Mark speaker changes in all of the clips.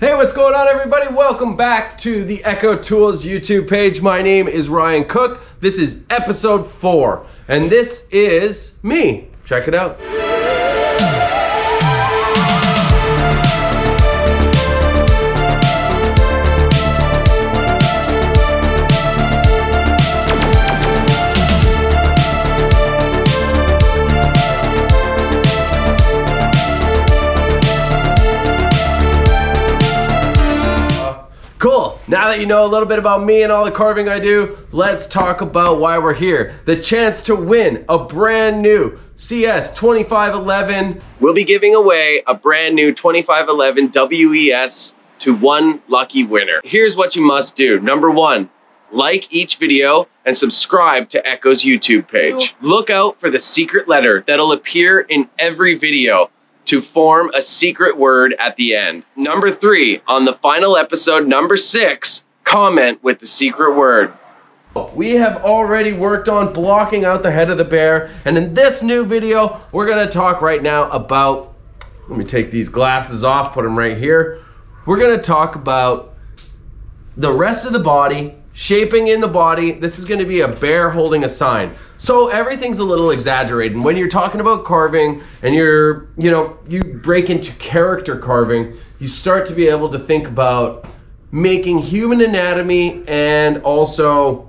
Speaker 1: Hey, what's going on, everybody? Welcome back to the Echo Tools YouTube page. My name is Ryan Cook. This is episode 4, and this is me. Check it out. Cool. Now that you know a little bit about me and all the carving I do, let's talk about why we're here. The chance to win a brand new CS2511. We'll be giving away a brand new 2511 WES to one lucky winner. Here's what you must do. Number 1, like each video and subscribe to Echo's YouTube page. Look out for the secret letter that'll appear in every video to form a secret word at the end. Number 3, on the final episode, number 6, comment with the secret word. We have already worked on blocking out the head of the bear, and in this new video, we're gonna talk right now about, let me take these glasses off, put them right here. We're gonna talk about the rest of the body, shaping in the body. This is gonna be a bear holding a sign. So everything's a little exaggerated. And when you're talking about carving and you break into character carving, you start to be able to think about making human anatomy and also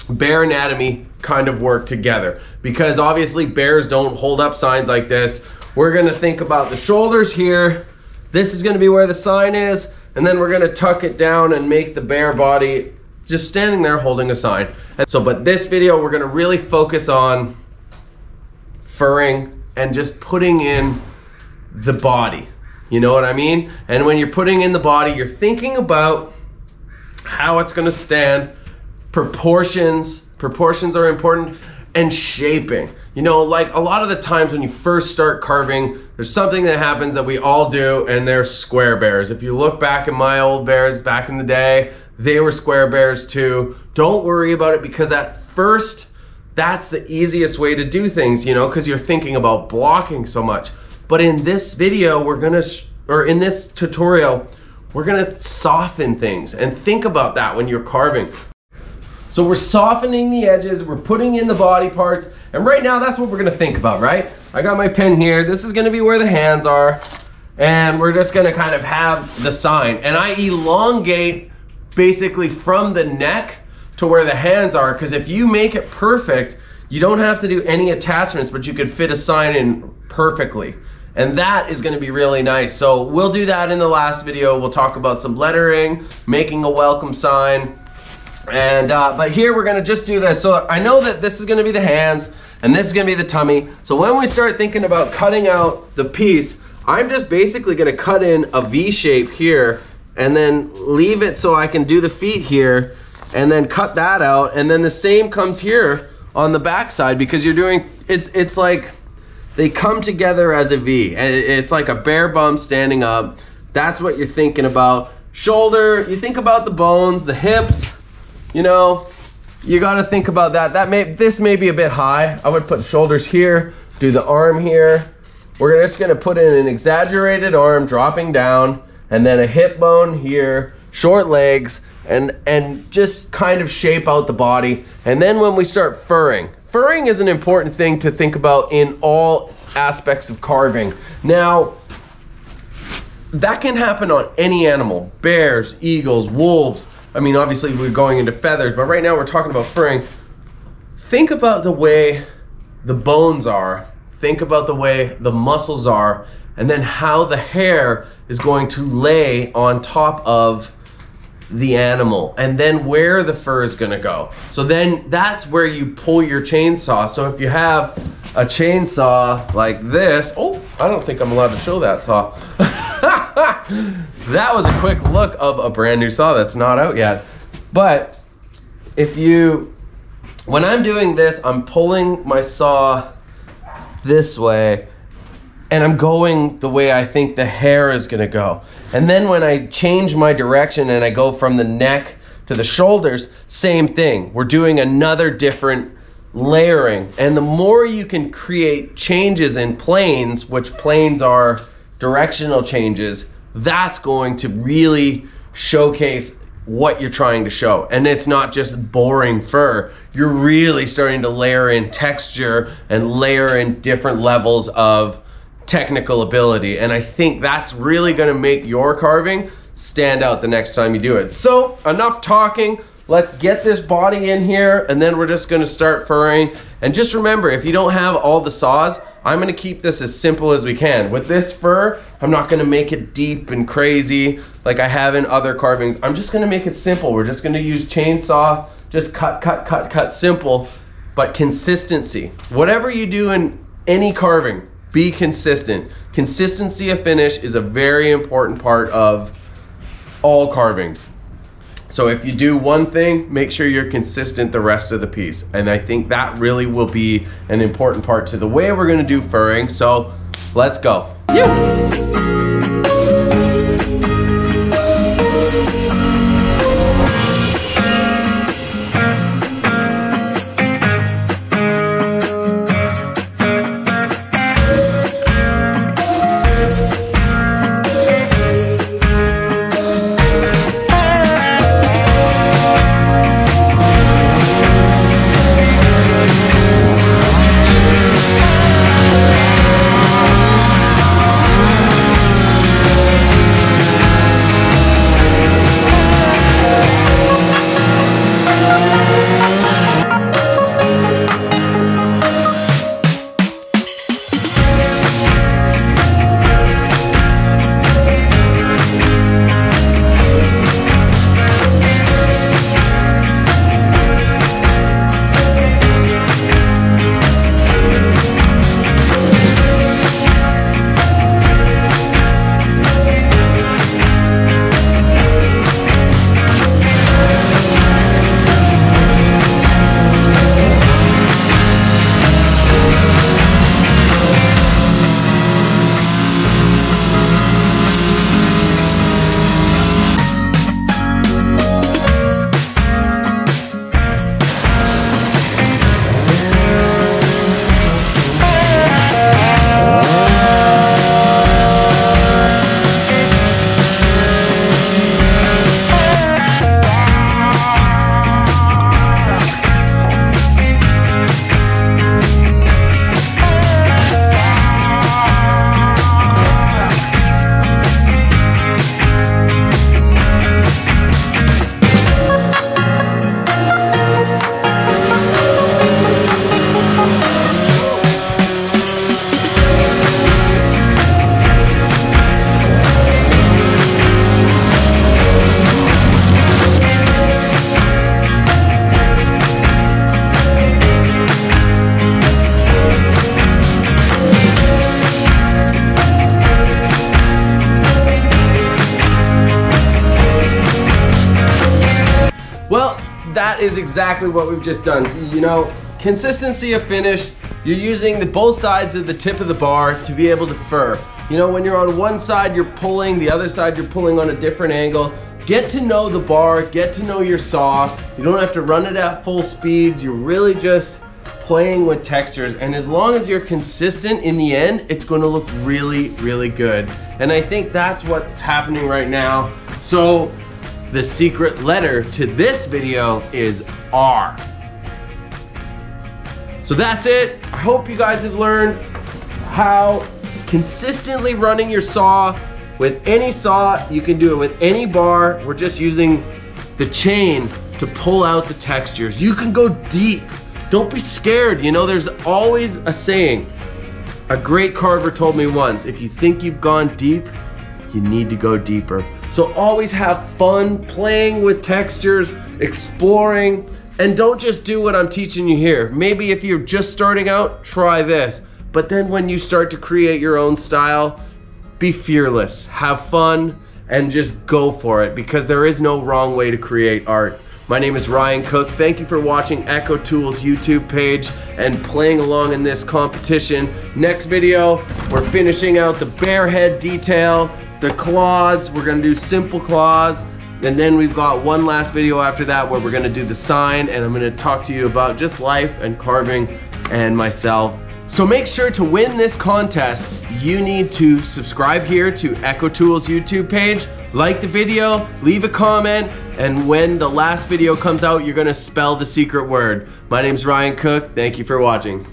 Speaker 1: bear anatomy kind of work together. Because obviously bears don't hold up signs like this. We're gonna think about the shoulders here. This is gonna be where the sign is. And then we're gonna tuck it down and make the bear body just standing there holding a sign. And so, but this video, we're gonna really focus on furring and just putting in the body. You know what I mean? And when you're putting in the body, you're thinking about how it's gonna stand, proportions are important, and shaping. You know, like a lot of the times when you first start carving, there's something that happens that we all do, and they're square bears. If you look back at my old bears back in the day, they were square bears too. Don't worry about it, because at first, that's the easiest way to do things, you know, because you're thinking about blocking so much. But in this video, in this tutorial, we're gonna soften things, and think about that when you're carving. So we're softening the edges, we're putting in the body parts, and right now that's what we're gonna think about, right? I got my pen here. This is gonna be where the hands are, and we're just gonna kind of have the sign. And I elongate basically from the neck to where the hands are, because if you make it perfect, you don't have to do any attachments, but you could fit a sign in perfectly. And that is gonna be really nice. So we'll do that in the last video. We'll talk about some lettering, making a welcome sign. And but here we're gonna just do this. So I know that this is gonna be the hands and this is gonna be the tummy. So when we start thinking about cutting out the piece, I'm just basically gonna cut in a V shape here and then leave it so I can do the feet here and then cut that out. And then the same comes here on the back side, because you're doing, it's like they come together as a V. And it's like a bear bum standing up. That's what you're thinking about. Shoulder, you think about the bones, the hips, you know, you gotta think about that. This may be a bit high. I would put shoulders here, do the arm here. We're just gonna put in an exaggerated arm dropping down, and then a hip bone here, short legs, and just kind of shape out the body. And then when we start furring is an important thing to think about in all aspects of carving. Now, that can happen on any animal, bears, eagles, wolves. I mean, obviously we're going into feathers, but right now we're talking about furring. Think about the way the bones are, think about the way the muscles are, and then how the hair is going to lay on top of the animal, and then where the fur is gonna go. So then that's where you pull your chainsaw. So if you have a chainsaw like this, oh, I don't think I'm allowed to show that saw. That was a quick look of a brand new saw that's not out yet. But when I'm doing this, I'm pulling my saw this way, and I'm going the way I think the hair is gonna go. And then when I change my direction and I go from the neck to the shoulders, same thing. We're doing another different layering. And the more you can create changes in planes, which planes are directional changes, that's going to really showcase what you're trying to show. And it's not just boring fur. You're really starting to layer in texture and layer in different levels of technical ability. And I think that's really gonna make your carving stand out the next time you do it. So enough talking. Let's get this body in here, and then we're just gonna start furring. And just remember, if you don't have all the saws, I'm gonna keep this as simple as we can. With this fur, I'm not gonna make it deep and crazy like I have in other carvings. I'm just gonna make it simple. We're just gonna use chainsaw, just cut, simple, but consistency. Whatever you do in any carving, be consistent. Consistency of finish is a very important part of all carvings. So if you do one thing, make sure you're consistent the rest of the piece. And I think that really will be an important part to the way we're gonna do furring. So let's go. Well, that is exactly what we've just done. You know, consistency of finish, you're using both sides of the tip of the bar to be able to fur. You know, when you're on one side, you're pulling, the other side, you're pulling on a different angle. Get to know the bar, get to know your saw. You don't have to run it at full speeds. You're really just playing with textures. And as long as you're consistent in the end, it's gonna look really, really good. And I think that's what's happening right now. So the secret letter to this video is R. So that's it. I hope you guys have learned how consistently running your saw with any saw. You can do it with any bar. We're just using the chain to pull out the textures. You can go deep. Don't be scared. You know, there's always a saying. A great carver told me once, if you think you've gone deep, you need to go deeper. So always have fun playing with textures, exploring, and don't just do what I'm teaching you here. Maybe if you're just starting out, try this. But then when you start to create your own style, be fearless, have fun, and just go for it, because there is no wrong way to create art. My name is Ryan Cook. Thank you for watching Echo Tools YouTube page and playing along in this competition. Next video, we're finishing out the bear head detail, the claws. We're gonna do simple claws. And then we've got one last video after that where we're gonna do the sign, and I'm gonna talk to you about just life and carving and myself So make sure to win this contest, you need to subscribe here to EchoTools YouTube page, like the video, leave a comment, and when the last video comes out, you're gonna spell the secret word. My name's Ryan Cook, thank you for watching.